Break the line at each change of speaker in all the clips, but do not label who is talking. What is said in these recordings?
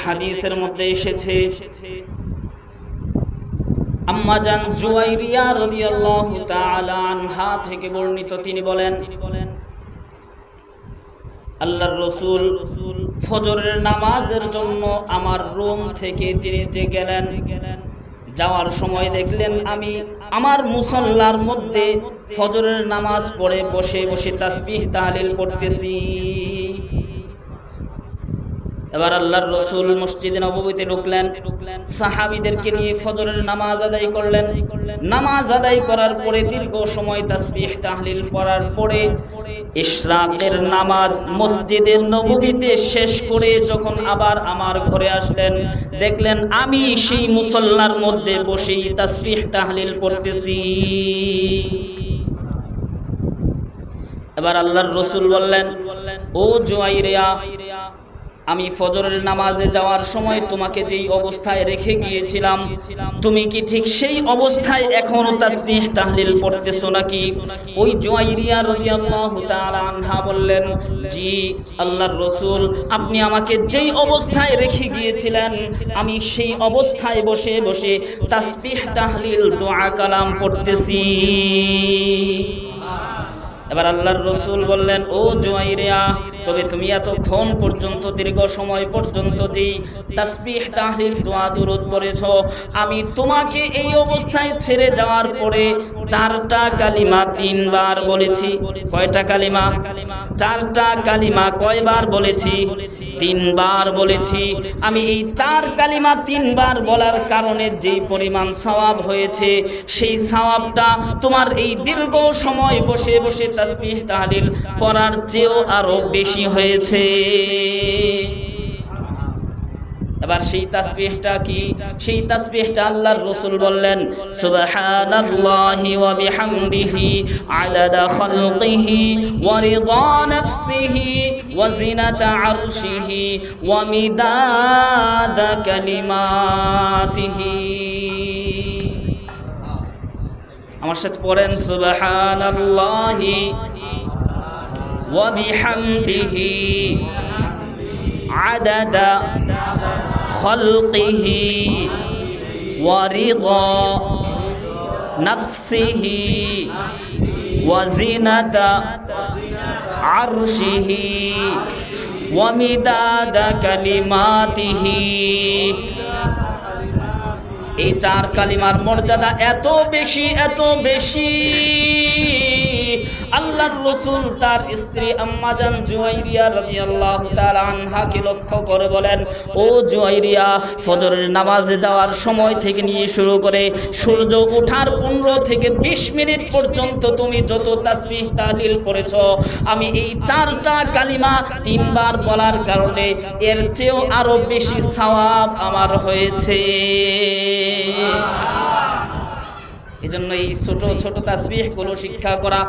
হাদিসের মধ্যে এসেছে, আম্মা জান জুয়াইরিয়া রাদিয়াল্লাহু তাআলা আনহা থেকে বর্ণিত, তিনি বলেন আল্লাহর রাসূল ফজরের নামাজের জন্য আমার রুম থেকে তিনি যে গেলেন, যাওয়ার সময় দেখলেন আমি আমার মুসল্লার মধ্যে ফজরের নামাজ পড়ে বসে বসে তাসবিহ তাহলিল করতেছি। এবার আল্লাহর রাসূল মসজিদে নববীতে ঢুকলেন, সাহাবীদেরকে নিয়ে ফজরের নামাজ আদায় করলেন। নামাজ আদায় করার পরে দীর্ঘ সময় তাসবিহ তাহলিল পড়ার পরে ইশরাকের নামাজ মসজিদে নববীতে শেষ করে যখন আবার আমার ঘরে আসলেন, দেখলেন আমি সেই মুসল্লার মধ্যে বসেই তাসবিহ তাহলিল পড়তেছি। এবার আল্লাহর রাসূল বললেন, ও জুয়াইরিয়া, আমি ফজরের নামাজে যাওয়ার সময় তোমাকে যেই অবস্থায় রেখে গিয়েছিলাম, তুমি কি ঠিক সেই অবস্থায় এখনো তাসবিহ তাহলিল পড়তেছো নাকি? ওই জুয়াইরিয়া রাদিয়াল্লাহু তাআলা আনহা বললেন, জি আল্লাহর রাসূল, আপনি আমাকে যেই অবস্থায় রেখে গিয়েছিলেন আমি সেই অবস্থায় বসে বসে তাসবিহ তাহলিল দোয়া কালাম পড়তেছি। এবার আল্লাহর রাসূল বললেন, ও জুয়াইরিয়া, তবে তুমি এতক্ষণ পর্যন্ত দীর্ঘ সময় পর্যন্ত যেই তাসবিহ তাহলিল দোয়া দুরূদ পড়েছো, আমি তোমাকে এই অবস্থায় ছেড়ে যাওয়ার পরে 4টা কালিমা 3 বার বলেছি। কয়টা কালিমা? 4টা কালিমা কয়বার বলেছি? 3 বার বলেছি। আমি এই 4 কালিমা 3 বার বলার কারণে যেই পরিমাণ সওয়াব হয়েছে, সেই সওয়াবটা তোমার এই দীর্ঘ সময় বসে বসে তাসবিহ তাহলিল পড়ার চেয়েও আরো বেশি হয়েছে। এবার সেই তাসবিহটা কি? সেই তাসবিহটা আল্লাহর রাসূল বললেন, সুবহানাল্লাহি ওয়া বিহামদিহি আদাদা খালকিহি ওয়া রিদা নাফসিহি ওয়া জিনাতা আরশিহি ওয়া মিদাদা কালিমাতিহি। আমার সাথে পড়েন, সুবহানাল্লাহি ওয়া বিহামদিহি আদাদা খালকিহি ওয়া রিদা নাফসিহি ওয়া জিনাতা আরশিহি ওয়া মিদাদা কালিমাতিহি। এই 4 কালিমার মর্যাদা এত বেশি, এত বেশি, আল্লাহর রাসূল তার স্ত্রী আম্মা জান জুয়াইরিয়া রাদিয়াল্লাহু তাআলা আনহাকে লক্ষ্য করে বলেন, ও জুয়াইরিয়া, ফজরের নামাজে যাওয়ার সময় থেকে নিয়ে শুরু করে সূর্য ওঠার 15 থেকে 20 মিনিট পর্যন্ত তুমি যত তাসবিহ তাহলিল করেছো, আমি এই 4টা কালিমা 3 বার বলার কারণে এর চেয়েও আরো বেশি সওয়াব আমার হয়েছে। এজন্য এই ছোট ছোট তাসবিহগুলো শিক্ষা করা,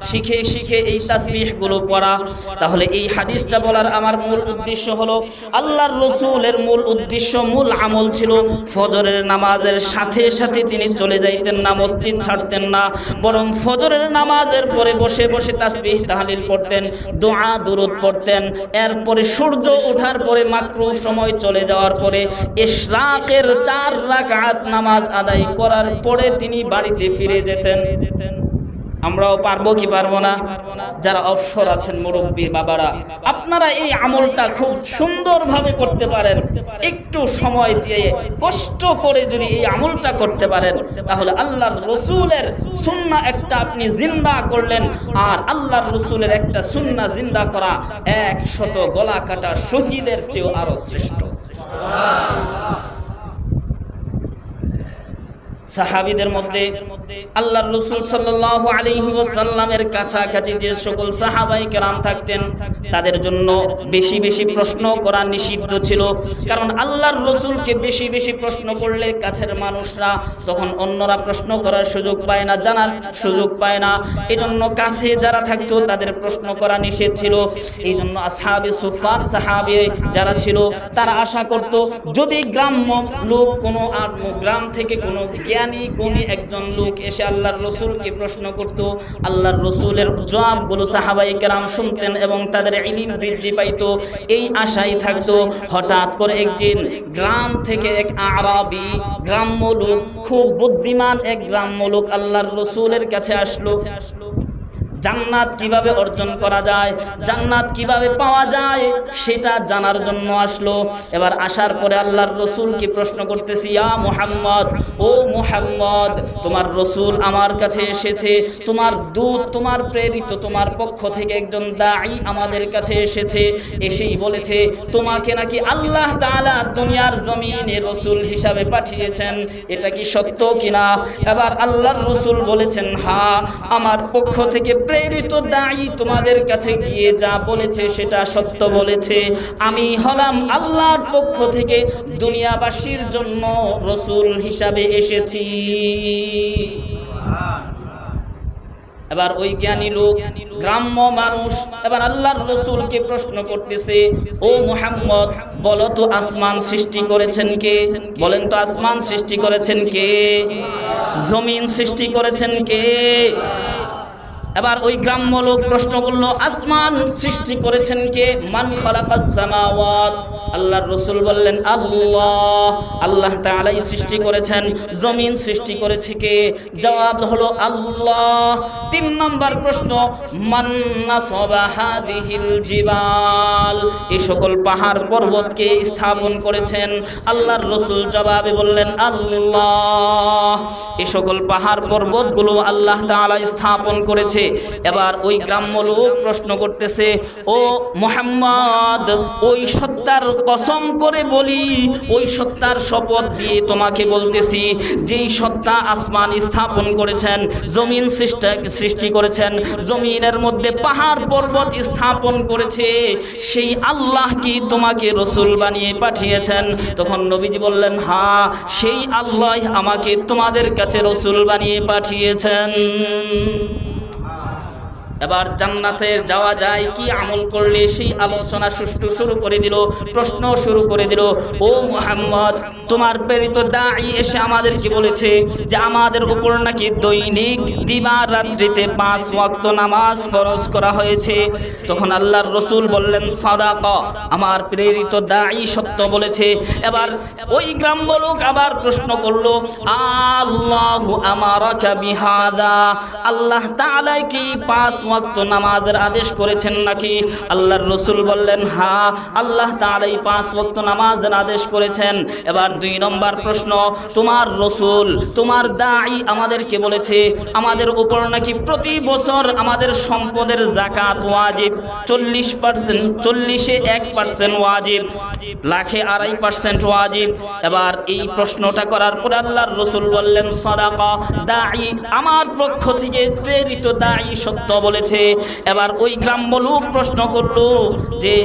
শিখে শিখে এই তাসবিহগুলো পড়া। তাহলে এই হাদিসটা বলার আমার মূল উদ্দেশ্য হলো, আল্লাহর রাসূলের মূল উদ্দেশ্য, মূল আমল ছিল ফজরের নামাজের সাথে সাথে তিনি চলে যাইতেন না, মসজিদ ছাড়তেন না, বরং ফজরের নামাজের পরে বসে বসে তাসবিহ তাহলিল পড়তেন, দোয়া দুরূদ পড়তেন। এরপরে সূর্য ওঠার পরে মাকরু সময় চলে যাওয়ার পরে ইশরাকের 4 রাকাত নামাজ আদায় করার পরে তিনি বাড়িতে ফিরে যেতেন। আমরাও পারবো কি পারবো না? যারা অবসর আছেন, মুরব্বী বাবারা, আপনারা এই আমলটা খুব সুন্দরভাবে করতে পারেন। একটু সময় দিয়ে কষ্ট করে যদি এই আমলটা করতে পারেন, তাহলে আল্লাহর রাসূলের সুন্নাহ একটা আপনি জিন্দা করলেন। আর আল্লাহর রাসূলের একটা সুন্নাহ জিন্দা করা 100 গলা কাটা শহীদের চেয়েও আরো শ্রেষ্ঠ। সাহাবীদের মধ্যে আল্লাহর রাসূল সাল্লাল্লাহু আলাইহি ওয়াসাল্লামের কাছাকাছি যে সকল সাহাবায়ে কেরাম থাকতেন, তাদের জন্য বেশি বেশি প্রশ্ন করা নিষিদ্ধ ছিল। কারণ আল্লাহর রাসূলকে বেশি বেশি প্রশ্ন করলে কাছের মানুষরা তখন অন্যরা প্রশ্ন করার সুযোগ পায় না, জানার সুযোগ পায় না। এজন্য কাছে যারা থাকতো তাদের প্রশ্ন করা নিষেধ ছিল। এই জন্য আসহাবে সুফার সাহাবী যারা ছিল তারা আশা করত, যদি গ্রাম্য লোক কোনো গ্রাম থেকে কোনো জ্ঞান জ্ঞানী গুণী একজন লোক এসে আল্লাহর রসুলকে প্রশ্ন করত, আল্লাহর রসুলের জবাবগুলো সাহাবায়ে কেরাম শুনতেন এবং তাদের ইলম বৃদ্ধি পাইত, এই আশাই থাকতো। হঠাৎ করে একদিন গ্রাম থেকে এক আরাবী গ্রাম্য লোক, খুব বুদ্ধিমান এক গ্রাম্য লোক আল্লাহর রসুলের কাছে আসলো। জান্নাত কিভাবে অর্জন করা যায়, জান্নাত কিভাবে পাওয়া যায় সেটা জানার জন্য আসলো। এবার আসার পরে আল্লাহর রসুলকে প্রশ্ন করতেছি, ইয়া মুহাম্মদ, ও মুহাম্মদ, তোমার রসুল আমার কাছে এসেছে, তোমার দূত, তোমার প্রেরিত, তোমার পক্ষ থেকে একজন দাঈ আমাদের কাছে এসেছে, এসেই বলেছে তোমাকে নাকি আল্লাহ তাআলা দুনিয়ার জমিনে রসুল হিসাবে পাঠিয়েছেন, এটা কি সত্য কিনা? এবার আল্লাহর রসুল বলেছেন, হ্যাঁ, আমার পক্ষ থেকে প্রেরিত দাঈ তোমাদের কাছে গিয়ে যা বলেছে সেটা সত্য বলেছে। আমি হলাম আল্লাহর পক্ষ থেকে দুনিয়াবাসীর জন্য রসুল হিসাবে এসেছি। এবার ওই জ্ঞানী লোক, গ্রাম্য মানুষ, এবার আল্লাহর রসুলকে প্রশ্ন করতেছে, ও মুহাম্মদ, বলো তো আসমান সৃষ্টি করেছেন কে? বলেন তো আসমান সৃষ্টি করেছেন কে? জমিন সৃষ্টি করেছেন কে? এবার ওই গ্রাম্য লোক প্রশ্ন করলো, আসমান সৃষ্টি করেছেন কে? মান খালাকাস সামাওয়াত। আল্লাহর রাসূল বললেন, আল্লাহ, আল্লাহ তাআলাই সৃষ্টি করেছেন। জমিন সৃষ্টি করেছে কে? জবাব হলো আল্লাহ। 3 নম্বর প্রশ্ন, মান নাসাবা হাযিহিল জিবাল। এই সকল পাহাড় পর্বতকে স্থাপন করেছেন? আল্লাহর রাসূল জবাবে বললেন, আল্লাহ। এই সকল পাহাড় পর্বতগুলো আল্লাহ তাআলা স্থাপন করেছে। এবার ওই গ্রাম্য লোক প্রশ্ন করতেছে, ও মুহাম্মদ, ওই সত্তার কসম করে বলি, ওই সত্তার শপথ দিয়ে তোমাকে বলতেছি, যেই সত্তা আসমান স্থাপন করেছেন, জমিন সৃষ্টি করেছেন, জমিনের মধ্যে পাহাড় পর্বত স্থাপন করেছে, সেই আল্লাহ কি তোমাকে রসুল বানিয়ে পাঠিয়েছেন? তখন নবীজি বললেন, হ্যাঁ, সেই আল্লাহ আমাকে তোমাদের কাছে রসুল বানিয়ে পাঠিয়েছেন। এবার জান্নাতে যাওয়া যায় কি আমল করলে, সেই আলোচনা সুষ্ঠু শুরু করে দিল, প্রশ্ন শুরু করে দিল, ও মুহাম্মদ, তোমার প্রেরিত দাঈ এসে আমাদেরকে বলেছে যে আমাদের উপর নাকি দৈনিক দিবারাত্রিতে 5 ওয়াক্ত নামাজ ফরজ করা হয়েছে। তখন আল্লাহর রাসূল বললেন, সাদাকা, আমার প্রেরিত দাঈ সত্য বলেছে। এবার ওই গ্রাম্য লোক আবার প্রশ্ন করলো, আল্লাহু আমারাকা বিহাদা, আল্লাহ তাআলা কি 5 ওয়াক্ত নামাজের আদেশ করেছেন নাকি? আল্লাহর রাসূল বললেন, হ্যাঁ, আল্লাহ তাআলাই 5 ওয়াক্ত নামাজের আদেশ করেছেন। এবার 2 নম্বর প্রশ্ন, তোমার রাসূল, তোমার দাঈ আমাদেরকে বলেছে আমাদের উপর নাকি প্রতি বছর আমাদের সম্পদের যাকাত ওয়াজিব, 40%, 40-এ 1% ওয়াজিব, লাখে 2.5% ওয়াজিব। এবার এই প্রশ্নটা করার পর আল্লাহর রাসূল বললেন, সাদাকা, দাঈ আমার পক্ষ থেকে প্রেরিত দাঈ সত্য বলেছে। এবার ওই গ্রাম্য লোক প্রশ্ন করলো যে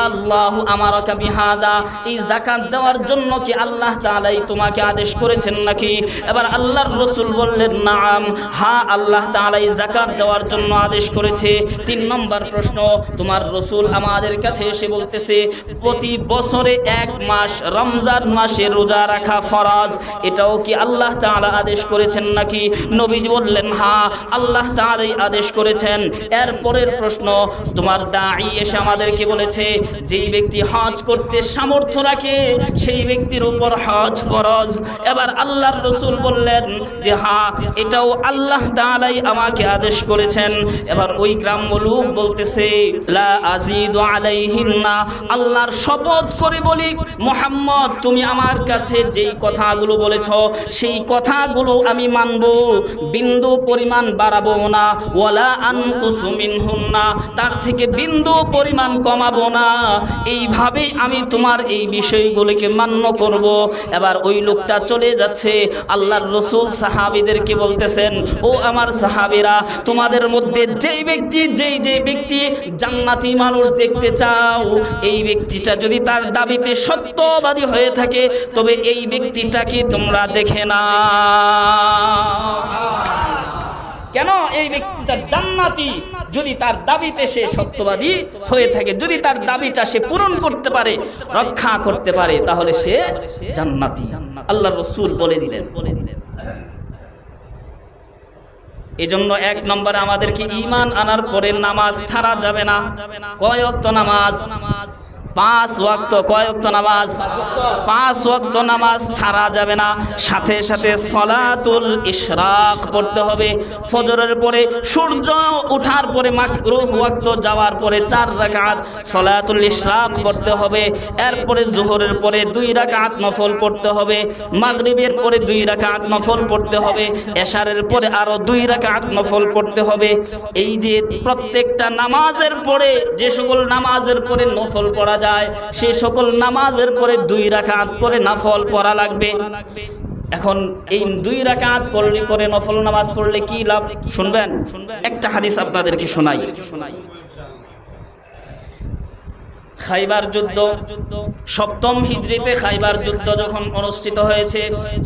আল্লাহু আমারাকা বিহাদা, এই যাকাত দেওয়ার জন্য কি আল্লাহ তাআলাই তোমাকে আদেশ করেছেন নাকি? এবার আল্লাহর রাসূল বললেন, নাম, হ্যাঁ, আল্লাহ তাআলাই যাকাত দেওয়ার জন্য আদেশ করেছে। 3 নম্বর প্রশ্ন, তোমার রাসূল আমাদের কাছে এসে বলতেছে প্রতি বছরে 1 মাস রমজান মাসে রোজা রাখা ফরজ, এটাও কি আল্লাহ তাআলা আদেশ করেছেন নাকি? নবীজি বললেন, হ্যাঁ, আল্লাহ তাআলাই আদেশ করেছেন। এরপরের প্রশ্ন, তোমার দাঈ এসে আমাদেরকে বলেছে যেই ব্যক্তি হজ করতে সামর্থ্য রাখে সেই ব্যক্তির উপর হজ ফরজ। এবার আল্লাহর রাসূল বললেন যে হ্যাঁ, এটাও আল্লাহ তাআলাই আমাকে আদেশ করেছেন। এবার ওই গ্রাম্য লোক বলতেছে, লা আযীদু আলাইহিন্না, আল্লাহর শপথ করে বলি মুহাম্মদ, তুমি আমার কাছে যেই কথাগুলো বলেছ সেই কথাগুলো আমি মানব, বিন্দু পরিমাণ বাড়াবো না, ওয়ালা আনকুসু মিনহুন্না, তার থেকে বিন্দু পরিমাণ কমাবো না, এইভাবেই আমি তোমার এই বিষয়গুলোকে মান্য করব। এবার ওই লোকটা চলে যাচ্ছে। আল্লাহর রাসূল সাহাবীদেরকে বলতেছেন, ও আমার সাহাবীরা, তোমাদের মধ্যে যেই ব্যক্তি জান্নাতি মানুষ দেখতে চাও, এই ব্যক্তিটা যদি তার দাবিতে সত্যবাদী হয়ে থাকে তবে এই ব্যক্তিটাকে তোমরা দেখে না। কেন? এই ব্যক্তিটা জান্নাতি যদি তার দাবিতে সে সত্যবাদী হয়ে থাকে, যদি তার দাবিটা সে পূরণ করতে পারে, রক্ষা করতে পারে, তাহলে সে জান্নাতি। আল্লাহর রাসূল বলে দিলেন। এজন্য এক নম্বরে আমাদেরকে ঈমান আনার পরে নামাজ ছাড়া যাবে না। কয় ওয়াক্ত নামাজ? 5 ওয়াক্ত। কয় ওয়াক্ত নামাজ? 5 ওয়াক্ত নামাজ ছাড়া যাবে না। সাথে সাথে সলাতুল ইশরাক পড়তে হবে। ফজরের পরে সূর্য ওঠার পরে মাগরিব ওয়াক্ত যাওয়ার পরে 4 রাকাত সলাতুল ইশরাক পড়তে হবে। এরপরে যোহরের পরে 2 রাকাত নফল পড়তে হবে। মাগরিবের পরে 2 রাকাত নফল পড়তে হবে। এশারের পরে আরো 2 রাকাত নফল পড়তে হবে। এই যে প্রত্যেকটা নামাজের পরে, যে সকল নামাজের পরে নফল পড়া সে সকল নামাজের পরে 2 রাকাত করে নফল পড়া লাগবে। এখন এই 2 রাকাত করে নফল নামাজ পড়লে কি লাভ শুনবেন? একটা হাদিস আপনাদেরকে শোনাই। খাইবার যুদ্ধ, 7ম হিজরিতে খাইবার যুদ্ধ যখন অনুষ্ঠিত হয়েছে,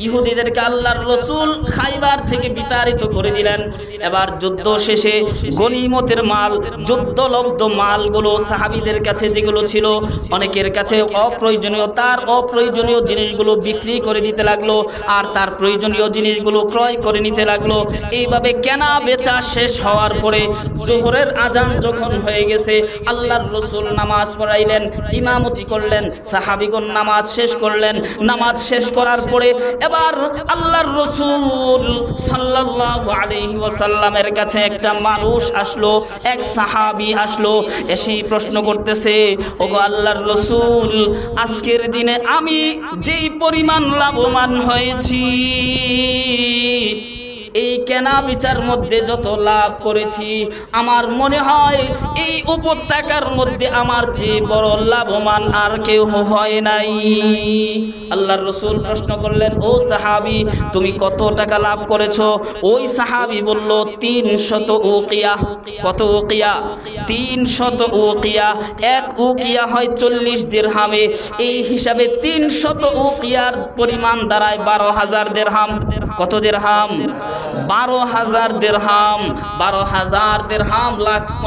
ইহুদিদেরকে আল্লাহর রাসূল খাইবার থেকে বিতাড়িত করে দিলেন। এবার যুদ্ধ শেষে গনিমতের মাল, যুদ্ধলব্ধ মালগুলো সাহাবীদের কাছে যেগুলো ছিল, অনেকের কাছে অপ্রয়োজনীয়, তার অপ্রয়োজনীয় জিনিসগুলো বিক্রি করে দিতে লাগলো, আর তার প্রয়োজনীয় জিনিসগুলো ক্রয় করে নিতে লাগলো। এইভাবে কেনা বেচা শেষ হওয়ার পরে যোহরের আজান যখন হয়ে গেছে, আল্লাহর রাসূল নামাজ পড়াইলেন, ইমামতি করলেন, সাহাবীগণ নামাজ শেষ করলেন। নামাজ শেষ করার পরে এবার আল্লাহর রাসূল সাল্লাল্লাহু আলাইহি ওয়াসাল্লামের কাছে একটা মানুষ আসলো, এক সাহাবী আসলো, এসেই প্রশ্ন করতেছে, ওগো আল্লাহর রাসূল, আজকের দিনে আমি যেই পরিমাণ লাভবান হয়েছি, এই কেনা বিচার মধ্যে যত লাভ করেছি, আমার মনে হয় এই উপত্যকার মধ্যে আমার চেয়ে বড় লাভবান আর কেউ হয় নাই। আল্লাহর রাসূল প্রশ্ন করলেন, ও সাহাবী, তুমি কত টাকা লাভ করেছো? ওই সাহাবী বলল, 300 উকিয়া। কত উকিয়া? 300 উকিয়া। 1 উকিয়া হয় 40 দিরহামে। এই হিসাবে 300 উকিয়ার পরিমাণ দাঁড়ায় 12,000 দিরহাম। কত দিরহাম? 12,000 দিরহাম। 12,000 দিরহাম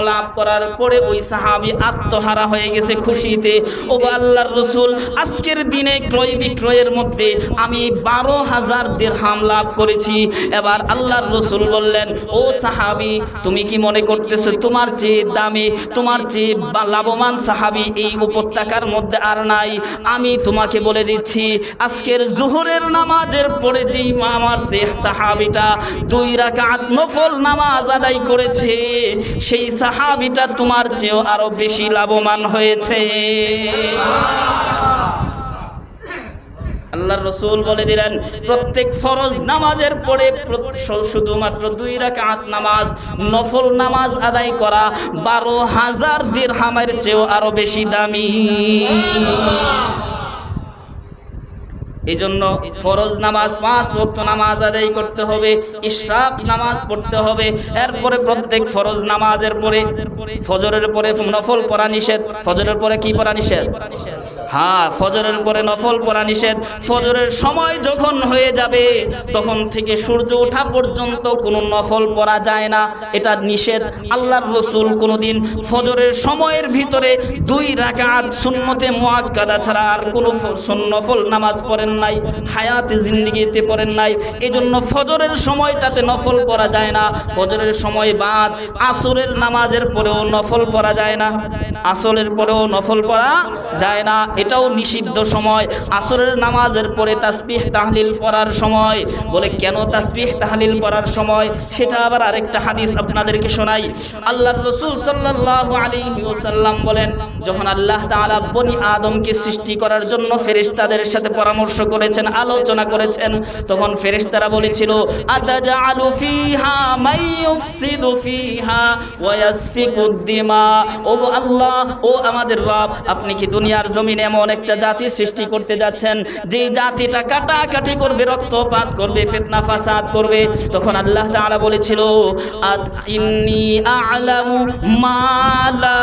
লাভ করার পরে ওই সাহাবী আত্মহারা হয়ে গেছে খুশিতে। ও আল্লাহর রাসূল, আজকের দিনে ক্রয় বিক্রয়ের মধ্যে আমি 12,000 দিরহাম লাভ করেছি। এবার আল্লাহর রাসূল বললেন, ও সাহাবী, তুমি কি মনে করতেছো তোমার চেয়ে দামি, তোমার চেয়ে লাভবান সাহাবী এই উপত্যকার মধ্যে আর নাই? আমি তোমাকে বলে দিচ্ছি, আজকের যোহরের নামাজের পরে যেই আমার সাহাবীটা 2 রাকাত নফল নামাজ আদায় করেছে, সেই সাহাবীটা তোমার চেয়েও আরো বেশি লাভবান হয়েছে। আল্লাহর রাসূল বলে দিলেন, প্রত্যেক ফরজ নামাজের পরে শুধুমাত্র 2 রাকাত নামাজ, নফল নামাজ আদায় করা 12,000 দিরহামের চেয়েও আরো বেশি দামি। এই জন্য ফরজ নামাজ 5 ওয়াক্ত নামাজ আদায় করতে হবে, ইশরাক নামাজ পড়তে হবে। এরপরে প্রত্যেক ফরজ নামাজের পরে, ফজরের পরে নফল পড়া নিষেধ। ফজরের পরে কি পড়া নিষেধ? হ্যাঁ, ফজরের পরে নফল পড়া নিষেধ। ফজরের সময় যখন হয়ে যাবে তখন থেকে সূর্য ওঠা পর্যন্ত কোনো নফল পড়া যায় না, এটা নিষেধ। আল্লাহর রাসূল কোনোদিন ফজরের সময়ের ভিতরে 2 রাকাত সুন্নতে মুআক্কাদা ছাড়া আর কোনো নফল নামাজ পড়েন নাই, হায়াতে জিন্দেগিতে পড়েন নাই। এজন্য ফজরের সময়টাতে নফল পড়া যায় না। ফজরের সময় বাদ আসরের নামাজের পরেও নফল পড়া যায় না, আসরের পরেও নফল পড়া যায় না, এটাও নিষিদ্ধ সময়। আসরের নামাজের পরে তাসবিহ তাহলিল পড়ার সময়। বলে কেন তাসবিহ তাহলিল পড়ার সময়? সেটা আবার আরেকটা হাদিস আপনাদেরকে শোনাই। আল্লাহর রাসূল সাল্লাল্লাহু আলাইহি ওয়াসাল্লাম বলেন, যখন আল্লাহ তাআলা বনি আদমকে সৃষ্টি করার জন্য ফেরেশতাদের সাথে পরামর্শ করেছেন, আলোচনা করেছেন, তখন ফেরেশতারা বলেছিল, আতাজআলু ফিহা মাইয়ুফসিদু ফিহা ওয়া ইয়াসফিকুদ দিমা। ওগো আল্লাহ, ও আমাদের রব, আপনি কি দুনিয়ার জমিনে এমন একটা জাতি সৃষ্টি করতে যাচ্ছেন যে জাতিটা কাটাকাটি করবে, রক্তপাত করবে, ফিতনা ফাসাদ করবে? তখন আল্লাহ তাআলা বলেছিল, ইন্নী আ'লামু মা লা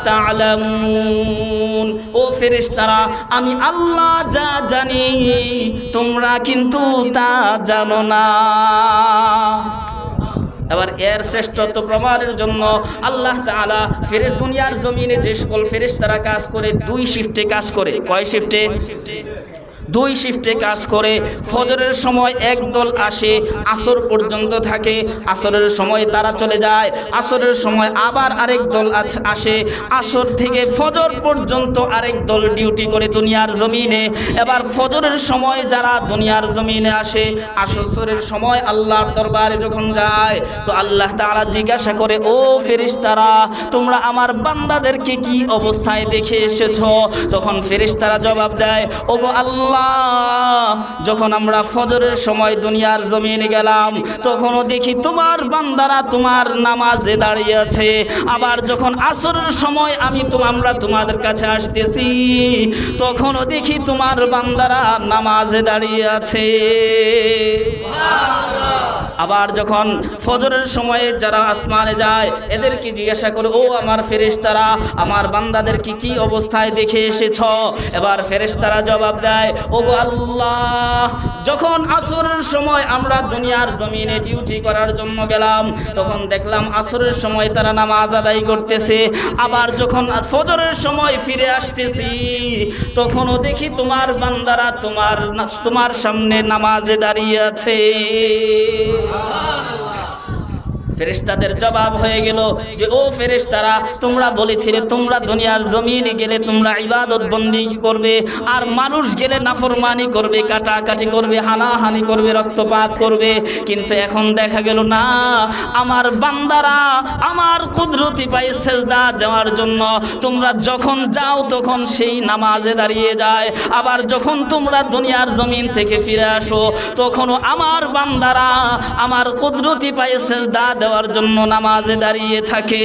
তা'লামুন। ও ফেরেশতারা, আমি আল্লাহ যা জানি তোমরা কিন্তু তা জানো না। এবার এর শ্রেষ্ঠত্ব প্রমাণের জন্য আল্লাহ তাআলা দুনিয়ার জমিনে যে সকল ফেরেশতারা কাজ করে 2 শিফটে কাজ করে। কয় শিফটে? দুই শিফটে কাজ করে। ফজরের সময় একদল আসে, আসর পর্যন্ত থাকে, আসরের সময় তারা চলে যায়, আসরের সময় আবার আরেক দল আসে, আসর থেকে ফজর পর্যন্ত আরেক দল ডিউটি করে দুনিয়ার জমিনে। এবার ফজরের সময় যারা দুনিয়ার জমিনে আসে, আসরের সময় আল্লাহর দরবারে যখন যায় তো আল্লাহ তাআলা জিজ্ঞাসা করে, ও ফেরেশতারা তোমরা আমার বান্দাদেরকে কি অবস্থায় দেখে এসেছো? তখন ফেরেশতারা জবাব দেয়, ওগো আল্লাহ, যখন আমরা ফজরের সময় দুনিয়ার জমিনে গেলাম তখনও দেখি তোমার বান্দারা তোমার নামাজে দাঁড়িয়ে আছে। আবার যখন আসরের সময় আমরা তোমাদের কাছে আসতেছি তখনও দেখি তোমার বান্দারা নামাজে দাঁড়িয়ে আছে। আবার যখন ফজরের সময়ে যারা আসমানে যায় এদেরকে জিজ্ঞাসা করে, ও আমার ফেরেশতারা আমার বান্দাদেরকে কি অবস্থায় দেখে এসেছ? এবার ফেরেশতারা জবাব দেয়, ওগো আল্লাহ, যখন আসরের সময় আমরা দুনিয়ার জমিনে ডিউটি করার জন্য গেলাম তখন দেখলাম আসরের সময় তারা নামাজ আদায় করতেছে। আবার যখন ফজরের সময় ফিরে আসতেছি তখনও দেখি তোমার বান্দারা তোমার সামনে নামাজে দাঁড়িয়ে আছে। ফেরেশতাদের জবাব হয়ে গেল যে, ও ফেরেশতারা তোমরা বলেছিলে তোমরা দুনিয়ার জমিনে গেলে তোমরা ইবাদত বন্দেগী করবে, আর মানুষ গেলে নাফরমানি করবে, কাটাকাটি করবে, হানাহানি করবে, রক্তপাত করবে। কিন্তু এখন দেখা গেল না, আমার বান্দারা আমার কুদরতি পায়ে সেজদা দেওয়ার জন্য তোমরা যখন যাও তখন সেই নামাজে দাঁড়িয়ে যায়। আবার যখন তোমরা দুনিয়ার জমিন থেকে ফিরে আসো তখনও আমার বান্দারা আমার কুদরতি পায়ে সেজদা দেওয়ার জন্য নামাজে দাঁড়িয়ে থাকে।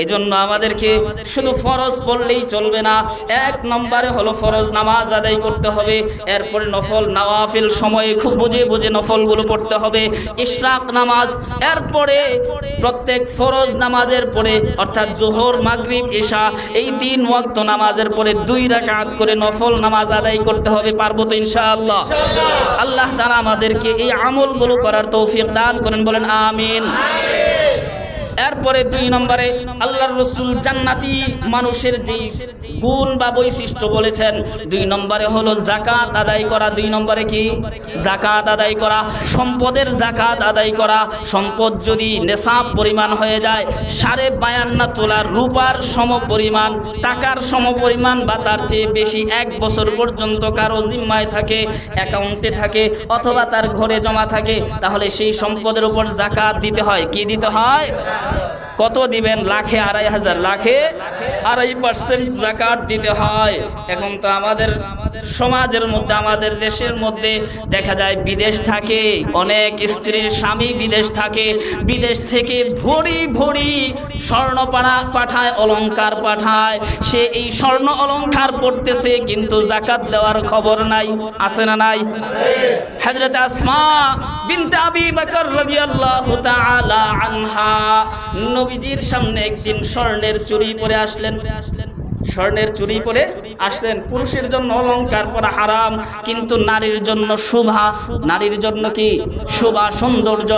এজন্য আমাদেরকে শুধু ফরজ পড়লেই চলবে না। এক নম্বরে হলো ফরজ নামাজ আদায় করতে হবে, এরপরে নফল নওয়াফিল সময়ে খুব বুঝে বুঝে নফলগুলো পড়তে হবে। ইশরাক নামাজ, এরপরে প্রত্যেক ফরজ নামাজের পরে অর্থাৎ জোহর, মাগরিব, ইশা এই 3 ওয়াক্ত নামাজের পরে 2 রাকাত করে নফল নামাজ আদায় করতে হবে। পারবো তো ইনশাআল্লাহ? আল্লাহ তাআলা আমাদেরকে এই আমলগুলো করার তৌফিক দান করেন, বলেন আমিন। এরপরে 2 নম্বরে আল্লাহর রাসূল জান্নাতি মানুষের যে গুণ বা বৈশিষ্ট্য বলেছেন, 2 নম্বরে হলো যাকাত আদায় করা। 2 নম্বরে কি? যাকাত আদায় করা, সম্পদের যাকাত আদায় করা। সম্পদ যদি নেশাব পরিমাণ হয়ে যায় 52.5 তোলা রূপার সমপরিমাণ, টাকার সমপরিমাণ বা তার চেয়ে বেশি 1 বছর পর্যন্ত কারো জিম্মায় থাকে, অ্যাকাউন্টে থাকে অথবা তার ঘরে জমা থাকে, তাহলে সেই সম্পদের উপর যাকাত দিতে হয়। কি দিতে হয়? কত দিবেন? লাখে 2,500, লাখে 2.5% যাকাত দিতে হয়। এখন তো আমাদের সমাজের মধ্যে, আমাদের দেশের মধ্যে দেখা যায় বিদেশ থাকে অনেক স্ত্রীর স্বামী, বিদেশ থাকে, বিদেশ থেকে ভরি ভরি স্বর্ণ পাঠায়, অলংকার পাঠায়, সে এই স্বর্ণ অলংকার পড়তেছে কিন্তু যাকাত দেওয়ার খবর নাই। আছে না নাই? হযরত আসমা বিনতে আবি বকর রাদিয়াল্লাহু তাআলা আনহা নবীজির সামনে একদিন স্বর্ণের চুড়ি পরে আসলেন। স্বর্ণের চুড়ি পরে আসলেন। পুরুষের জন্য অলংকার পরা হারাম, কিন্তু নারীর জন্য শোভা, নারীর জন্য কি? শোভা, সৌন্দর্য,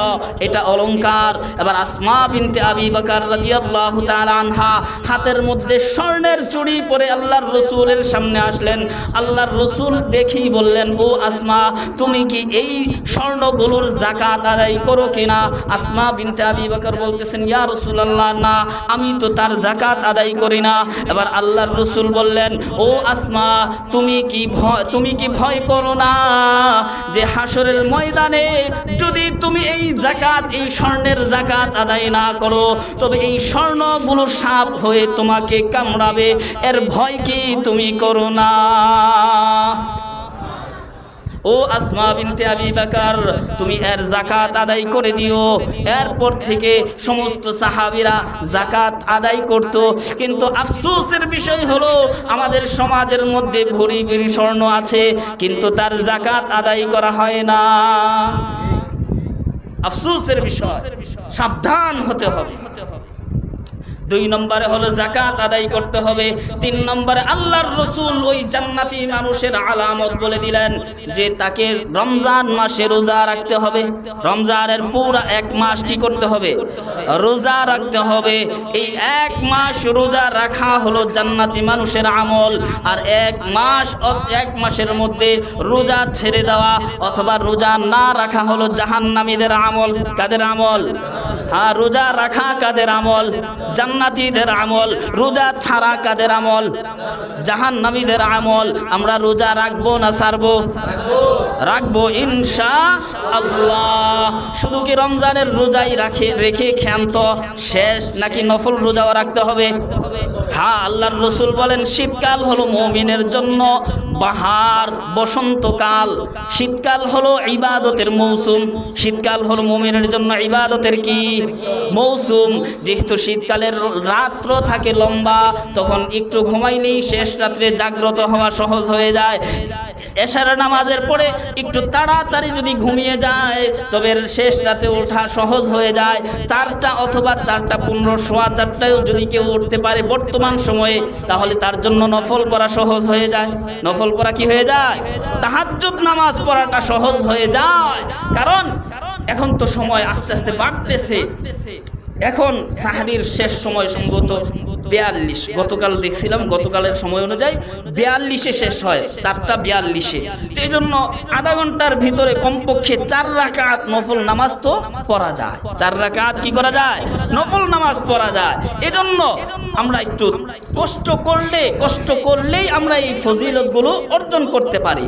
এটা অলংকার। এবার আসমা বিনতে আবি বকর রাদিয়াল্লাহু তাআলা আনহা হাতের মধ্যে স্বর্ণের চুড়ি পরে আল্লাহর রাসূলের সামনে আসলেন। আল্লাহর রাসূল দেখেই বললেন, ও আসমা, তুমি কি এই স্বর্ণগুলোর যাকাত আদায় করো কিনা? আসমা বিনতে আবি বকর বলতেছেন, ইয়া রাসূলুল্লাহ, না, আমি তো তার যাকাত আদায় করি না। এবার আল্লাহর রাসূল বললেন, ও আসমা, তুমি কি ভয় করো না যে হাসরের ময়দানে যদি তুমি এই যাকাত, এই স্বর্ণের যাকাত আদায় না করো তবে এই স্বর্ণগুলো সাপ হয়ে তোমাকে কামড়াবে? এর ভয় কি তুমি করো না? ও আসমা বিনতে আবি বকর, তুমি এর যাকাত আদায় করে দিও। এরপর থেকে সমস্ত সাহাবীরা যাকাত আদায় করত। কিন্তু আফসোসের বিষয় হলো আমাদের সমাজের মধ্যে ভরি ভরি স্বর্ণ আছে কিন্তু তার যাকাত আদায় করা হয় না। আফসোসের বিষয়, সাবধান হতে হবে। 2 নম্বরে হলো যাকাত আদায় করতে হবে। 3 নম্বরে আল্লাহর রাসূল ওই জান্নাতি মানুষের আলামত বলে দিলেন যে তাকে রমজান মাসে রোজা রাখতে হবে। রমজানের পুরো 1 মাস কি করতে হবে? রোজা রাখতে হবে। এই 1 মাস রোজা রাখা হলো জান্নাতি মানুষের আমল। আর 1 মাসের মধ্যে রোজা ছেড়ে দেওয়া অথবা রোজা না রাখা হলো জাহান্নামীদের আমল। কাদের আমল? হ্যাঁ, রোজা রাখা কাদের আমল? জান্নাতীদের আমল। রোজা ছাড়া কাদের আমল? জাহান্নামীদের আমল। আমরা রোজা রাখবো না ছাড়বো? রাখবো ইনশাআল্লাহ। শুধু কি রমজানের রোজাই রেখে ক্ষান্ত শেষ, নাকি নফল রোজাও রাখতে হবে? হ্যাঁ, আল্লাহর রাসূল বলেন শীতকাল হলো মুমিনের জন্য বাহার, বসন্তকাল। শীতকাল হলো ইবাদতের মৌসুম। শীতকাল হলো মুমিনের জন্য ইবাদতের কি মৌসুম। যেহেতু শীতকালের রাত্র থাকে লম্বা, তখন একটু ঘুমাইলেই শেষ রাত্রে জাগ্রত হওয়া সহজ হয়ে যায়। এশার নামাজের পরে একটু তাড়াতাড়ি যদি ঘুমিয়ে যায় তবে শেষ রাতে ওঠা সহজ হয়ে যায়। 4টা অথবা 4:15, 4:15 যদি কেউ উঠতে পারে বর্তমান সময়ে, তাহলে তার জন্য নফল পড়া সহজ হয়ে যায়। নফল পড়া কি হয়ে যায়? তাহাজ্জুদ নামাজ পড়াটা সহজ হয়ে যায়। কারণ এখন তো সময় আস্তে আস্তে বাড়তেছে। এখন সাহরির শেষ সময় সম্ভবত 42। গতকাল দেখছিলাম, গতকালের সময় অনুযায়ী 42-এ শেষ হয়, 4:42-এ। এই জন্য আধা ঘন্টার ভিতরে কমপক্ষে 4 রাকাত নফল নামাজ তো পড়া যায়। 4 রাকাত কি করা যায়? নফল নামাজ পড়া যায়। এজন্য আমরা একটু কষ্ট করলেই আমরা এই ফজিলতগুলো অর্জন করতে পারি।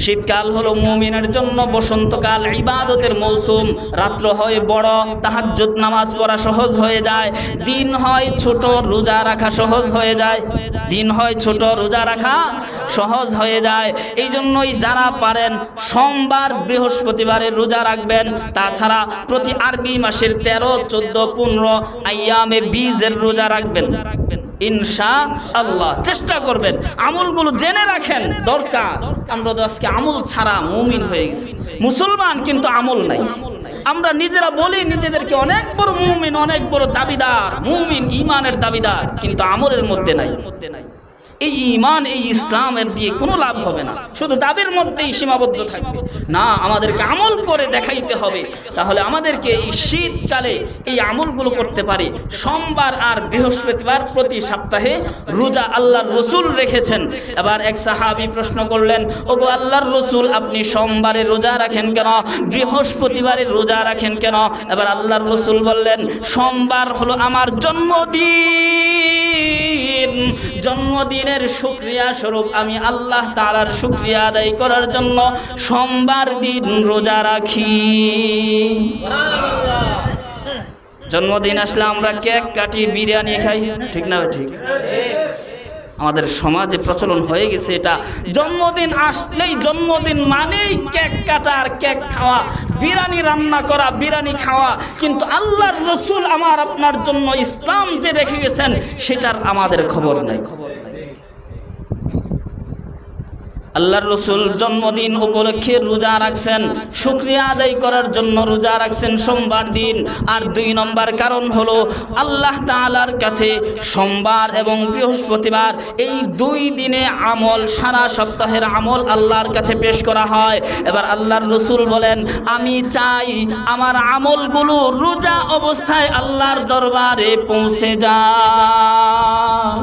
শীতকাল হলো মুমিনের জন্য বসন্তকাল, ইবাদতের মৌসুম। রাত্র হয় বড়, তাহাজ্জুদ নামাজ পড়া সহজ হয়ে যায়। দিন হয় ছোট, রোজা রাখা সহজ হয়ে যায়। দিন হয় ছোট, রোজা রাখা সহজ হয়ে যায়। এই জন্যই যারা পারেন সোমবার বৃহস্পতিবারে রোজা রাখবেন। তাছাড়া প্রতি আরবি মাসের 13, 14, 15 আইয়ামে বীজের রোজা রাখবেন ইনশাআল্লাহ। চেষ্টা করবেন, আমলগুলো জেনে রাখেন দরকার। আমরা তো আজকে আমল ছাড়া মুমিন হয়ে গেছি, মুসলমান কিন্তু আমল নাই। আমরা নিজেরা বলি নিজেদেরকে অনেক বড় মুমিন, অনেক বড় দাবিদার, মুমিন ইমানের দাবিদার, কিন্তু আমলের মধ্যে নাই। এই ঈমান, এই ইসলামের দিয়ে কোনো লাভ হবে না, শুধু দাবির মধ্যেই সীমাবদ্ধ থাকবে না। আমাদেরকে আমল করে দেখাইতে হবে। তাহলে আমাদেরকে এই শীতকালে এই আমলগুলো করতে পারি। সোমবার আর বৃহস্পতিবার প্রতি সপ্তাহে রোজা আল্লাহর রাসূল রেখেছেন। এবার এক সাহাবী প্রশ্ন করলেন, ওগো আল্লাহর রাসূল, আপনি সোমবারে রোজা রাখেন কেন, বৃহস্পতিবারে রোজা রাখেন কেন? এবার আল্লাহর রাসূল বললেন, সোমবার হলো আমার জন্মদিন। জন্মদিনের শুকরিয়া স্বরূপ আমি আল্লাহ তাআলার শুকরিয়া আদায় করার জন্য সোমবার দিন রোজা রাখি। জন্মদিন আসলে আমরা কেক কাটি, বিরিয়ানি খাই, ঠিক না? ঠিক। আমাদের সমাজে প্রচলন হয়ে গেছে এটা। জন্মদিন আসলেই, জন্মদিন মানেই কেক কাটা আর কেক খাওয়া, বিরিয়ানি রান্না করা, বিরিয়ানি খাওয়া। কিন্তু আল্লাহর রাসূল আমার আপনার জন্য ইসলাম যে রেখে গেছেন সেটার আমাদের খবর নাই। আল্লাহর রাসূল জন্মদিন উপলক্ষে রোজা রাখছেন, শুকরিয়া আদায় করার জন্য রোজা রাখছেন সোমবার দিন। আর 2 নম্বর কারণ হলো আল্লাহ তাআলার কাছে সোমবার এবং বৃহস্পতিবার এই 2 দিনে আমল, সারা সপ্তাহের আমল আল্লাহর কাছে পেশ করা হয়। এবার আল্লাহর রাসূল বলেন, আমি চাই আমার আমলগুলো রোজা অবস্থায় আল্লাহর দরবারে পৌঁছে যায়।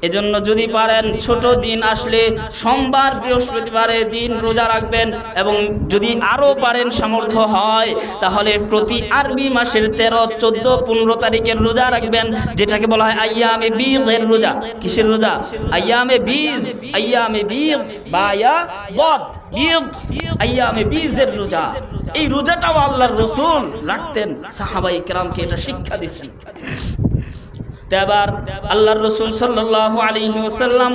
এজন্য যদি পারেন ছোট দিন আসলে সোমবার বৃহস্পতিবারে দিন রোজা রাখবেন, এবং যদি আরও পারেন সামর্থ্য হয় তাহলে প্রতি আরবি মাসের 13, 14, 15 তারিখের রোজা রাখবেন, যেটাকে বলা হয় আইয়ামে বীজের রোজা। কিসের রোজা? আইয়ামে বীজ, আইয়ামে বীজ বা আইয়ামে বীজের রোজা। এই রোজাটাও আল্লাহর রাসূল রাখতেন, সাহাবায়ে কেরামকে এটা শিক্ষা দিয়েছেন। এবার আল্লাহর রাসূল সাল্লাল্লাহু আলাইহি ওয়াসাল্লাম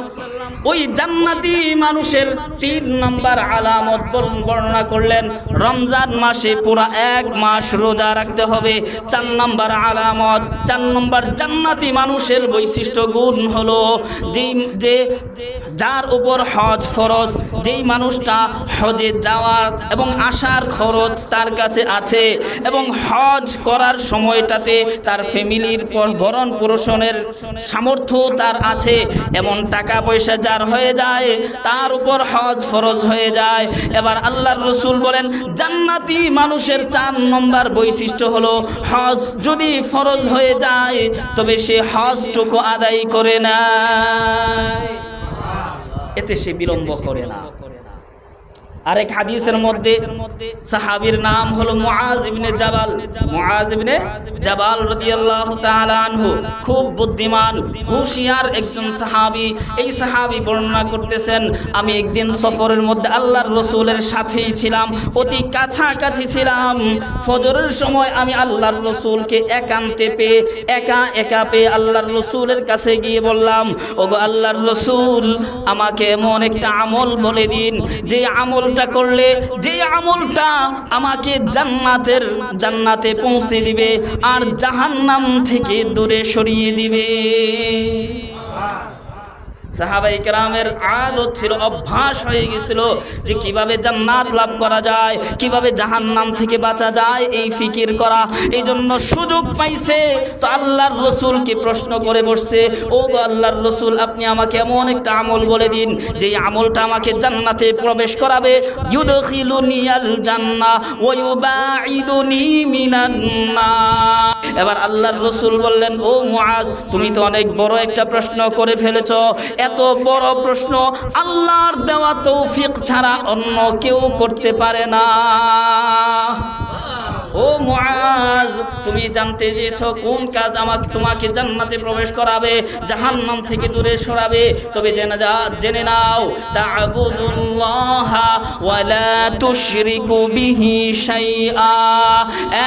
ওই জান্নাতি মানুষের 3 নম্বর আলামত বর্ণনা করলেন। রমজান মাসে পুরা 1 মাস রোজা রাখতে হবে। 4 নম্বর আলামত, 4 নম্বর জান্নাতি মানুষের বৈশিষ্ট্য গুণ হলো যে যার উপর হজ ফরজ, যেই মানুষটা হজে যাওয়ার এবং আসার খরচ তার কাছে আছে এবং হজ করার সময়টাতে তার ফ্যামিলির ভরণ পোষণের সামর্থ্য তার আছে, এমন টাকা পয়সা যার হয়ে যায় তার উপর হজ ফরজ হয়ে যায়। এবার আল্লাহর রাসূল বলেন জান্নাতি মানুষের 4 নম্বর বৈশিষ্ট্য হলো হজ যদি ফরজ হয়ে যায় তবে সে হজটুকু আদায় করে না, এতে সে বিলম্ব করে না। আরেক হাদিসের মধ্যে সাহাবীর নাম হলো মুআজ ইবনে জাবাল। মুআজ ইবনে জাবাল রাদিয়াল্লাহু তাআলা আনহু খুব বুদ্ধিমান হুঁশিয়ার একজন সাহাবী। এই সাহাবী বর্ণনা করতেছেন, আমি একদিন সফরের মধ্যে আল্লাহর রাসূলের সাথেই ছিলাম, অতি কাছাকাছি ছিলাম। ফজরের সময় আমি আল্লাহর রাসূলকে একান্তে পেয়ে একা পেয়ে আল্লাহর রাসূলের কাছে গিয়ে বললাম, ওগো আল্লাহর রাসূল, আমাকে এমন একটা আমল বলে দিন যে আমল করলে যে আমলটা আমাকে জান্নাতে পৌঁছে দিবে আর জাহান্নাম থেকে দূরে সরিয়ে দিবে। সাহাবায়ে কেরামের আদত ছিল, অভ্যাস হয়ে গেছিল যে কিভাবে জান্নাত লাভ করা যায়, কিভাবে জাহান্নাম থেকে বাঁচা যায়, এই ফিকির করা। এই জন্য সুযোগ পাইছে তো আল্লাহর রাসূলকে প্রশ্ন করে বসছে, ও গো আল্লাহর রাসূল, আপনি আমাকে এমন একটা আমল বলে দিন যে আমলটা আমাকে জান্নাতে প্রবেশ করাবে, ইউদখিলুনিয়াল জান্নাহ ওয়া ইউবাঈদুনি মিনান নার। এবার আল্লাহর রাসূল বললেন, ও মুআজ, তুমি তো অনেক বড় একটা প্রশ্ন করে ফেলেছো। এত বড় প্রশ্ন আল্লাহর দেওয়া তৌফিক ছাড়া অন্য কেউ করতে পারে না। ও মুআজ, তুমি জানতে চেয়েছো কোন কাজ তোমাকে জান্নাতে প্রবেশ করাবে, জাহান্নাম থেকে দূরে সরাবে, তবে জেনে নাও, তা'বুদুল্লাহা ওয়া লা তুশরিকু বিহি শাইআ।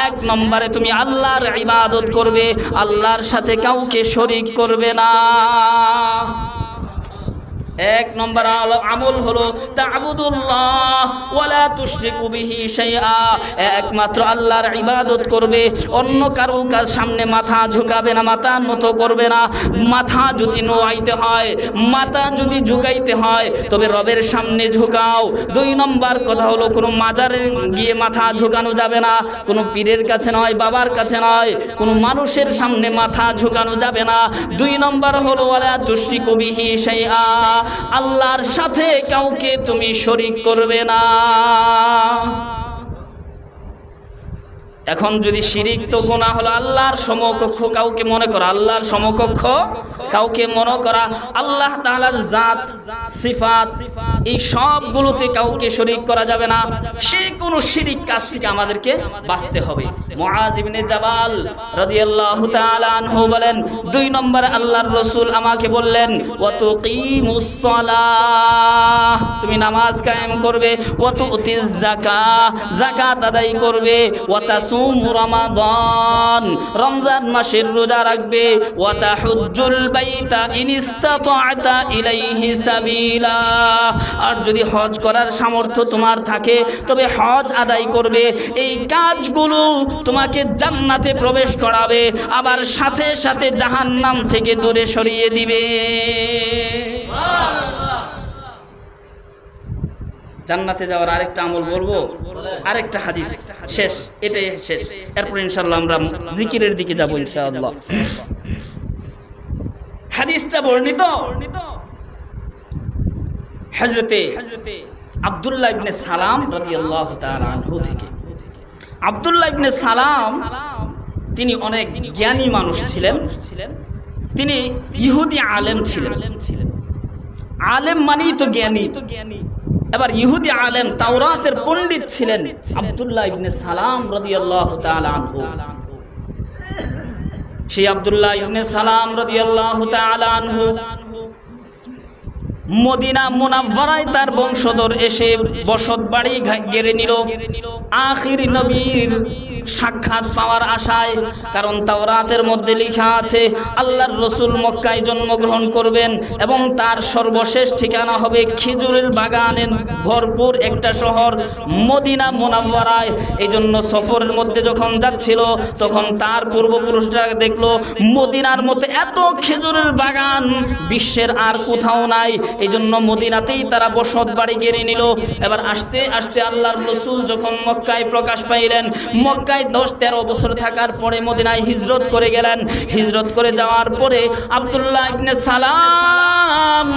1 নম্বরে তুমি আল্লাহর ইবাদত করবে, আল্লাহর সাথে কাউকে শরীক করবে না। 1 নম্বর আমল হলো তা'বুদুল্লাহ ওয়া লা তুশরিকু বিহি শাইআ, একমাত্র আল্লাহর ইবাদত করবে, অন্য কারো কাছে সামনে মাথা ঝুঁকাবে না, মাথা নত করবে না। মাথা যদি নোয়াইতে হয়, মাথা যদি ঝুঁকাইতে হয় তবে রবের সামনে ঝুঁকাও। 2 নম্বর কথা হলো কোনো মাজারে গিয়ে মাথা ঝুঁকানো যাবে না, কোনো পীরের কাছে নয়, বাবার কাছে নয়, কোনো মানুষের সামনে মাথা ঝুঁকানো যাবে না। 2 নম্বর হলো ওয়া লা তুশরিকু বিহি শাইআ, আল্লাহর সাথে কাউকে তুমি শরীক করবে না। এখন যদি শিরিক তো গুনাহ হলো আল্লাহর সমকক্ষ কাউকে মনে করা, আল্লাহর সমকক্ষ কাউকে মনে করা, আল্লাহ তাআলার জাত সিফাত এই সবগুলোতে কাউকে শরীক করা যাবে না। সেই কোন শিরিক কাজ থেকে আমাদেরকে বাঁচতে হবে। মুআজ ইবনে জাবাল রাদিয়াল্লাহু তাআলা আনহু বলেন, 2 নম্বরে আল্লাহর রাসূল আমাকে বললেন, ওয়া তুকিমুস সালাহ, তুমি নামাজ কায়েম করবে, ওয়া তুতিজ যাকাত, যাকাত আদায় করবে, ওয়া রমাদান, রমজান মাসের রোজা রাখবে, ওয়া তাহুজ্জুল বাইতা ইন ইসতাতা'তা ইলাইহি সাবিলা, আর যদি হজ করার সামর্থ্য তোমার থাকে তবে হজ আদায় করবে। এই কাজগুলো তোমাকে জান্নাতে প্রবেশ করাবে, আবার সাথে সাথে জাহান্নাম থেকে দূরে সরিয়ে দিবে। জান্নাতে যাওয়ার আরেকটা আমল বলবো, আরেকটা হাদিস শেষ, এটাই শেষ, এরপর ইনশাআল্লাহ আমরা জিকিরের দিকে যাব ইনশাআল্লাহ। হাদিসটা বর্ণিত হযরতে আব্দুল্লাহ ইবনে সালাম রাদিয়াল্লাহু তাআলা আনহু থেকে। আব্দুল্লাহ ইবনে সালাম তিনি অনেক জ্ঞানী মানুষ ছিলেন, তিনি ইহুদি আলেম ছিলেন। আলেম মানেই তো জ্ঞানী, এবার ইহুদি আলেম তাওরাতের পণ্ডিত ছিলেন আব্দুল্লাহ ইবনে সালাম রাদিয়াল্লাহু তাআলা আনহু। সেই আব্দুল্লাহ ইবনে সালাম রাদিয়াল্লাহু তাআলা আনহু মদিনা মুনাওয়ারায় তার বংশধর এসে বসত বাড়ি গেড়ে নিল আখির নবীর সাক্ষাৎ পাওয়ার আশায়। কারণ তাওরাতের মধ্যে লেখা আছে আল্লাহর রাসূল মক্কায় জন্মগ্রহণ করবেন এবং তার সর্বশেষ ঠিকানা হবে খেজুরের বাগানে ভরপুর একটা শহর মদিনা মুনাওয়ারায়। এই জন্য সফরের মধ্যে যখন যাচ্ছিল তখন তার পূর্বপুরুষরা দেখলো মদিনার মতো এত খেজুরের বাগান বিশ্বের আর কোথাও নাই। এই জন্য মদিনাতেই তারা বসত বাড়ি গেড়ে নিল। এবার আস্তে আস্তে আল্লাহর রাসূল যখন মক্কায় প্রকাশ পাইলেন, মক্কায় 10-13 বছর থাকার পরে মদিনায় হিজরত করে গেলেন। হিজরত করে যাওয়ার পরে আব্দুল্লাহ ইবনে সালাম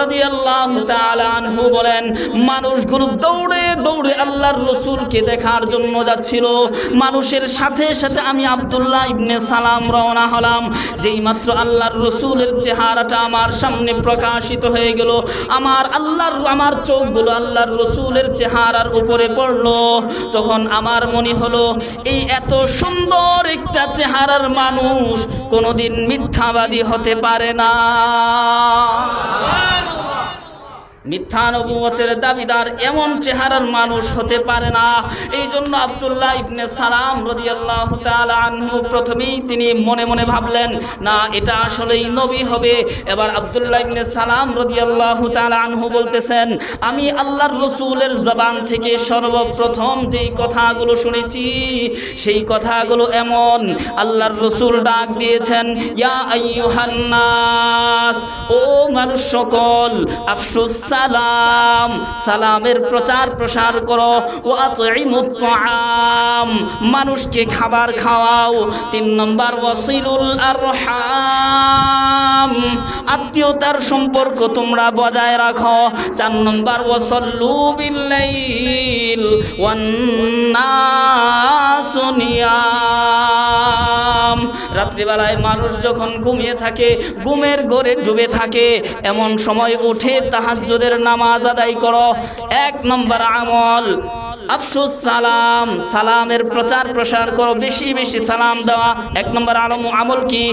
রাদিয়াল্লাহু তাআলা আনহু বলেন, মানুষগুলো দৌড়ে দৌড়ে আল্লাহর রাসূলকে দেখার জন্য যাচ্ছিল। মানুষের সাথে সাথে আমি আব্দুল্লাহ ইবনে সালাম রওনা হলাম। যেই মাত্র আল্লাহর রাসূলের চেহারাটা আমার সামনে প্রকাশিত হয়ে গেল, আমার চোখগুলো আল্লাহর রাসূলের চেহারার উপরে পড়লো। তখন আমার মনে হলো এই এত সুন্দর একটা চেহারার মানুষ কোনোদিন মিথ্যাবাদী হতে পারে না, মিথ্যা নবুয়তের দাবিদার এমন চেহারার মানুষ হতে পারে না। এই জন্য আব্দুল্লাহ ইবনে সালাম রাদিয়াল্লাহু তাআলা আনহু প্রথমেই তিনি মনে মনে ভাবলেন, না এটা আসলেই নবী হবে। এবার আব্দুল্লাহ ইবনে সালাম রাদিয়াল্লাহু তাআলা আনহু বলতেছেন, আমি আল্লাহর রাসূলের জবান থেকে সর্বপ্রথম যেই কথাগুলো শুনেছি সেই কথাগুলো এমন। আল্লাহর রাসূল ডাক দিয়েছেন, ইয়া আইয়ুহান নাস, ও মানুষ সকল, আফসুস সালাম, সালামের প্রচার প্রসার করো। ওয়া আতঈমুত তাআম, মানুষকে খাবার খাওয়াও। 3 নম্বর ওয়াসিলুল আরহাম, আত্মীয়তার সম্পর্ক তোমরা বজায় রাখো। 4 নম্বর ওয়াসাল্লু বিল্লাইল ওয়ান নাসু নিয়াম, রাত্রিবেলায় মানুষ যখন ঘুমিয়ে থাকে, ঘুমের ঘোরে ডুবে থাকে, এমন সময় উঠে তাহাজ্জুদের নামাজ আদায় করো। 1 নম্বর আমল আফসুস সালাম, সালামের প্রচার প্রসার করো, বেশি বেশি সালাম দেওয়া। 1 নম্বর আমল কি?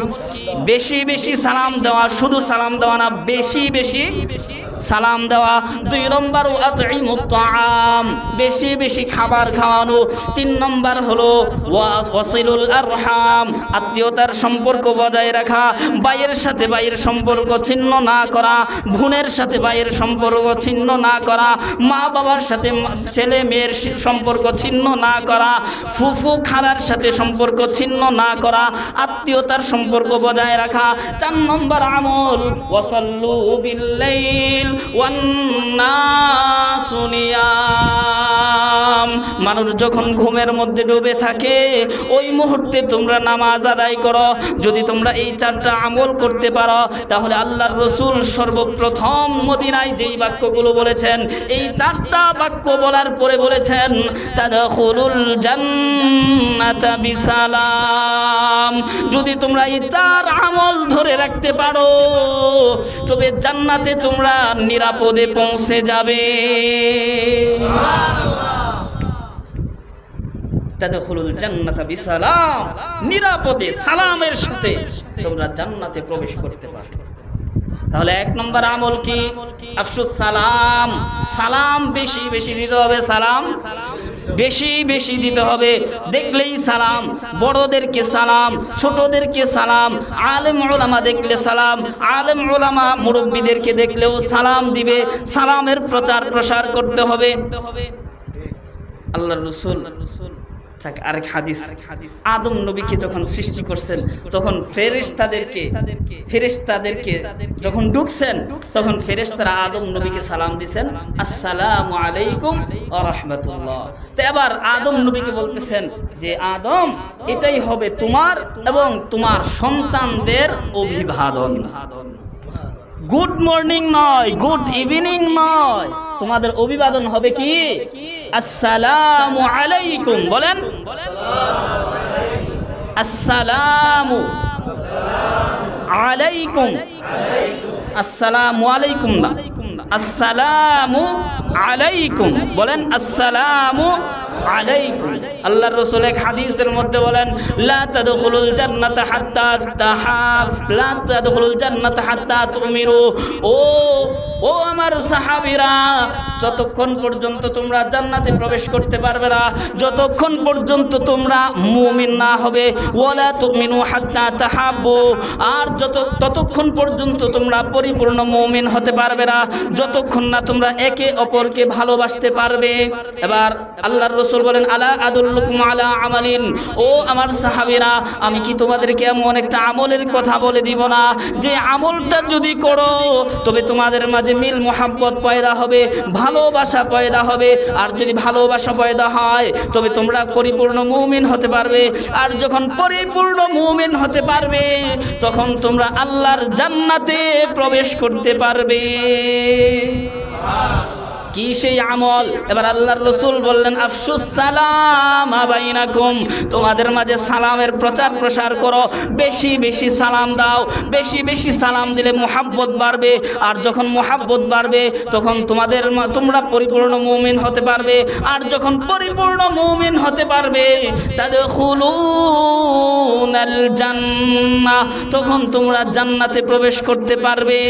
বেশি বেশি সালাম দেওয়া, শুধু সালাম দেওয়া না, বেশি বেশি সালাম দেওয়া। 2 নম্বর আতঈমুত তাআম, বেশি বেশি খাবার খাওয়ানো। 3 নম্বর হলো ওয়াসিলুল আরহাম, আত্মীয়তার সম্পর্ক বজায় রাখা, ভাইয়ের সাথে ভাইয়ের সম্পর্ক ছিন্ন না করা, বোনের সাথে ভাইয়ের সম্পর্ক ছিন্ন না করা, মা বাবার সাথে ছেলে মেয়ের সম্পর্ক ছিন্ন না করা, ফুফু খালার সাথে সম্পর্ক ছিন্ন না করা, আত্মীয়তার সম্পর্ক বজায় রাখা। 4 নম্বর আমল ওয়াসাল্লু বিল্লাইল ওয়ান নাসু নিয়াম, মানুষ যখন ঘুমের মধ্যে ডুবে থাকে ওই মুহূর্তে তোমরা নামাজ আদায় করো। যদি তোমরা এই 4টা আমল করতে পারো তাহলে আল্লাহর রাসূল সর্বপ্রথম মদিনায় যেই বাক্যগুলো বলেছেন, এই 4টা বাক্য বলার পরে বলেছেন, তাদখুলুল জান্নাতা বিসালাম, যদি তোমরা এই 4 আমল ধরে রাখতে পারো তবে জান্নাতে তোমরা নিরাপদে পৌঁছে যাবে। তাদখুলুল জান্নাতা বিসালাম, নিরাপদে সালামের সাথে তোমরা জান্নাতে প্রবেশ করতে পারবে। তাহলে 1 নম্বর আমল কি? আফসুস সালাম, সালাম বেশি বেশি দিতে হবে, সালাম বেশি বেশি দিতে হবে। দেখলেই সালাম, বড়দেরকে সালাম, ছোটদেরকে সালাম, আলেম উলামা দেখলে সালাম, আলেম উলামা মুরব্বিদেরকে দেখলেও সালাম দিবে। সালামের প্রচার প্রসার করতে হবে। আল্লাহর রাসূল আরেক হাদিস, আদম নবীকে যখন সৃষ্টি করছেন তখন ফেরেশতাদেরকে যখন ঢুকছেন তখন ফেরেশতারা আদম নবীকে সালাম দিয়েছেন, আসসালামু আলাইকুম ওয়া রাহমাতুল্লাহ। তো এবার আদম নবীকে বলতেছেন যে আদম, এটাই হবে তোমার এবং তোমার সন্তানদের অভিবাদন। গুড মর্নিং নয়, গুড ইভিনিং নয়, তোমাদের অভিবাদন হবে কি? আসসালামু আলাইকুম। বলেন আসসালামু আলাইকুম, আসসালামু আলাইকুম না, আসসালামু আলাইকুম। বলেন আসসালামু আলাইকুম। আল্লাহর রাসূল এক হাদিসের মধ্যে বলেন, লা তাদখুলুল জান্নাতা হাত্তা তাহাব, লা তাদখুলুল জান্নাতা হাত্তা তুমিরু। ও আমার সাহাবীরা, যতক্ষণ পর্যন্ত তোমরা জান্নাতে প্রবেশ করতে পারবে না যতক্ষণ পর্যন্ত তোমরা মুমিন না হবে। ওয়ালা তুমিনু হাত্তা তাহাব্বু, আর ততক্ষণ পর্যন্ত তোমরা পরিপূর্ণ মুমিন হতে পারবে না যতক্ষণ না তোমরা একে অপরকে ভালোবাসতে পারবে। এবার আল্লাহর রাসূল বলেন, আলা আদুল্লুকুম আলা আমালিন, ও আমার সাহাবীরা, আমি কি তোমাদেরকে এমন একটা আমলের কথা বলে দিব না যে আমলটা যদি করো তবে তোমাদের তোমাদের মাঝে মিল মোহাব্বত পয়দা হবে, ভালোবাসা পয়দা হবে। আর যদি ভালোবাসা পয়দা হয় তবে তোমরা পরিপূর্ণ মুমিন হতে পারবে। আর যখন পরিপূর্ণ মুমিন হতে পারবে তখন তোমরা আল্লাহর জান্নাতে প্রবেশ করতে পারবে। কি সেই আমল? এবার আল্লাহর রাসূল বললেন, আফশুস সালাম বাইনাকুম, তোমাদের মাঝে সালামের প্রচার প্রসার করো, বেশি বেশি সালাম দাও। বেশি বেশি সালাম দিলে মুহাব্বত বাড়বে, আর যখন মুহাব্বত বাড়বে তখন তোমরা পরিপূর্ণ মুমিন হতে পারবে। আর যখন পরিপূর্ণ মুমিন হতে পারবে তাদখুলুনাল জান্নাহ, তখন তোমরা জান্নাতে প্রবেশ করতে পারবে।